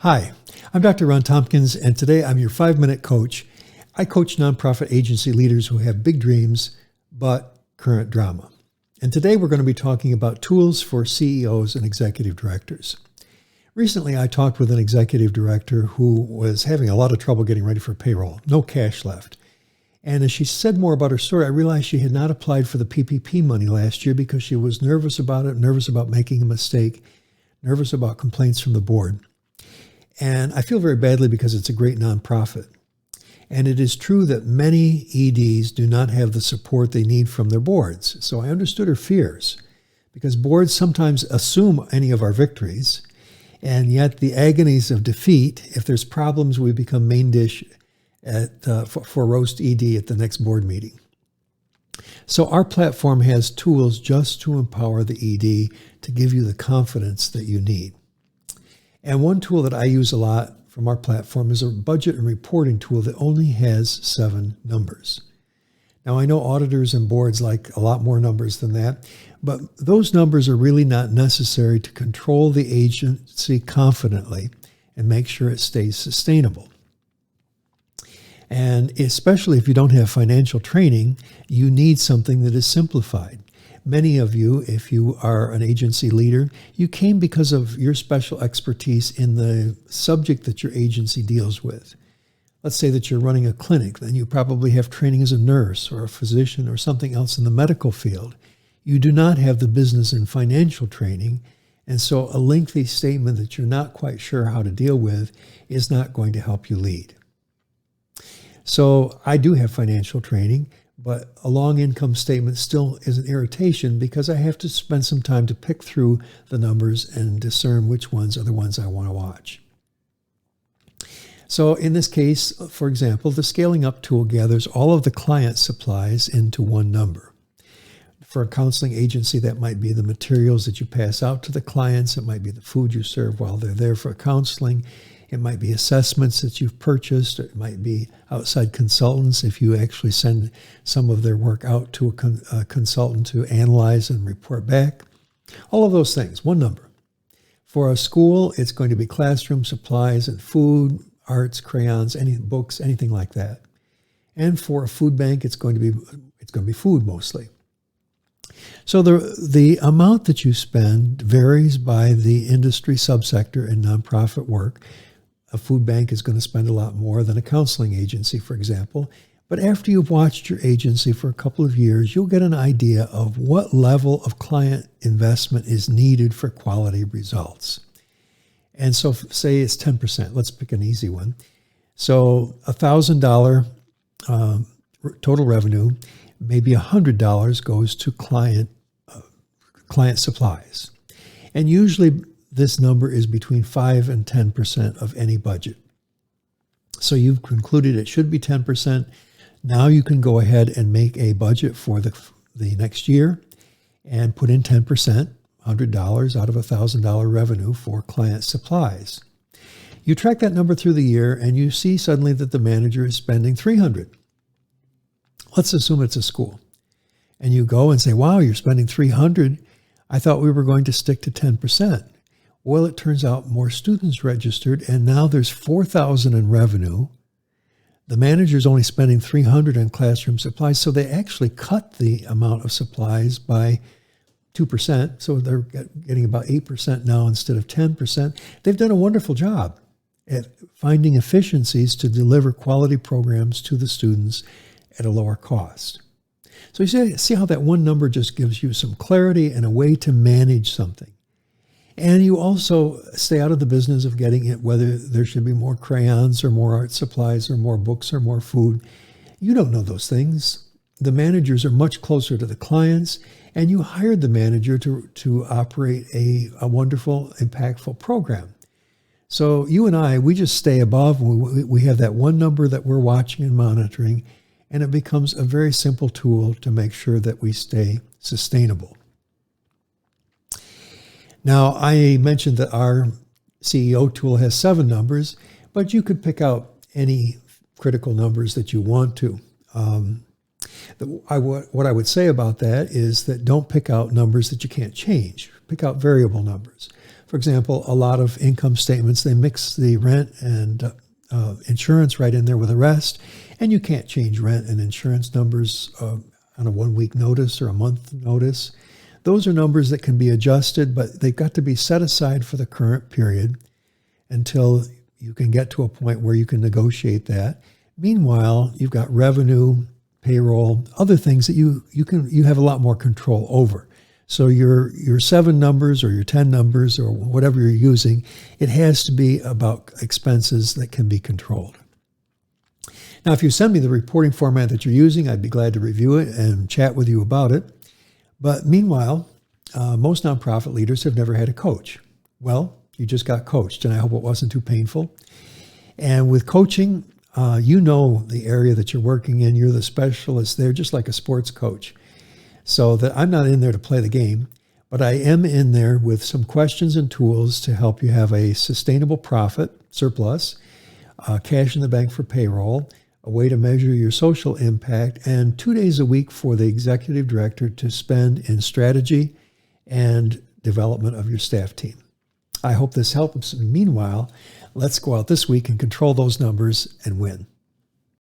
Hi, I'm Dr. Ron Tompkins, and today I'm your 5-minute coach. I coach nonprofit agency leaders who have big dreams, but current drama. And today we're going to be talking about tools for CEOs and executive directors. Recently, I talked with an executive director who was having a lot of trouble getting ready for payroll, no cash left. And as she said more about her story, I realized she had not applied for the PPP money last year because she was nervous about it, nervous about making a mistake, nervous about complaints from the board. And I feel very badly because it's a great nonprofit. And it is true that many EDs do not have the support they need from their boards. So I understood her fears because boards sometimes assume any of our victories. And yet the agonies of defeat, if there's problems, we become main dish for roast ED at the next board meeting. So our platform has tools just to empower the ED to give you the confidence that you need. And one tool that I use a lot from our platform is a budget and reporting tool that only has 7 numbers. Now, I know auditors and boards like a lot more numbers than that, but those numbers are really not necessary to control the agency confidently and make sure it stays sustainable. And especially if you don't have financial training, you need something that is simplified. Many of you, if you are an agency leader, you came because of your special expertise in the subject that your agency deals with. Let's say that you're running a clinic, then you probably have training as a nurse or a physician or something else in the medical field. You do not have the business and financial training, and so a lengthy statement that you're not quite sure how to deal with is not going to help you lead. So I do have financial training, but a long income statement still is an irritation because I have to spend some time to pick through the numbers and discern which ones are the ones I want to watch. So in this case, for example, the Scaling Up tool gathers all of the client supplies into one number. For a counseling agency, that might be the materials that you pass out to the clients. It might be the food you serve while they're there for counseling. It might be assessments that you've purchased. It might be outside consultants if you actually send some of their work out to a consultant to analyze and report back. All of those things, one number. For a school, it's going to be classroom supplies and food, arts, crayons, any books, anything like that. And for a food bank, it's going to be food mostly. So the amount that you spend varies by the industry subsector in nonprofit work. A food bank is going to spend a lot more than a counseling agency, for example. But after you've watched your agency for a couple of years, you'll get an idea of what level of client investment is needed for quality results. And so say it's 10%. Let's pick an easy one. So $1,000 total revenue, maybe $100 goes to client supplies. And usually this number is between 5 and 10% of any budget. So you've concluded it should be 10%. Now you can go ahead and make a budget for the next year and put in 10%, $100 out of $1,000 revenue for client supplies. You track that number through the year and you see suddenly that the manager is spending $300. Let's assume it's a school. And you go and say, wow, you're spending $300. I thought we were going to stick to 10%. Well, it turns out more students registered, and now there's $4,000 in revenue. The manager's only spending $300 on classroom supplies, so they actually cut the amount of supplies by 2%. So they're getting about 8% now instead of 10%. They've done a wonderful job at finding efficiencies to deliver quality programs to the students at a lower cost. So you see how that one number just gives you some clarity and a way to manage something. And you also stay out of the business of getting it, whether there should be more crayons or more art supplies or more books or more food. You don't know those things. The managers are much closer to the clients, and you hired the manager to operate a wonderful, impactful program. So you and I, we just stay above. We have that one number that we're watching and monitoring, and it becomes a very simple tool to make sure that we stay sustainable. Now, I mentioned that our CEO tool has 7 numbers, but you could pick out any critical numbers that you want to. What I would say about that is that don't pick out numbers that you can't change. Pick out variable numbers. For example, a lot of income statements, they mix the rent and insurance right in there with the rest, and you can't change rent and insurance numbers on a 1 week notice or a month notice. Those are numbers that can be adjusted, but they've got to be set aside for the current period until you can get to a point where you can negotiate that. Meanwhile, you've got revenue, payroll, other things that you have a lot more control over. So your 7 numbers or your 10 numbers or whatever you're using, it has to be about expenses that can be controlled. Now, if you send me the reporting format that you're using, I'd be glad to review it and chat with you about it. But meanwhile, most nonprofit leaders have never had a coach. Well, you just got coached, and I hope it wasn't too painful. And with coaching, you know the area that you're working in. You're the specialist there, just like a sports coach. So that I'm not in there to play the game, but I am in there with some questions and tools to help you have a sustainable profit, surplus, cash in the bank for payroll, a way to measure your social impact, and 2 days a week for the executive director to spend in strategy and development of your staff team. I hope this helps. Meanwhile, let's go out this week and control those numbers and win.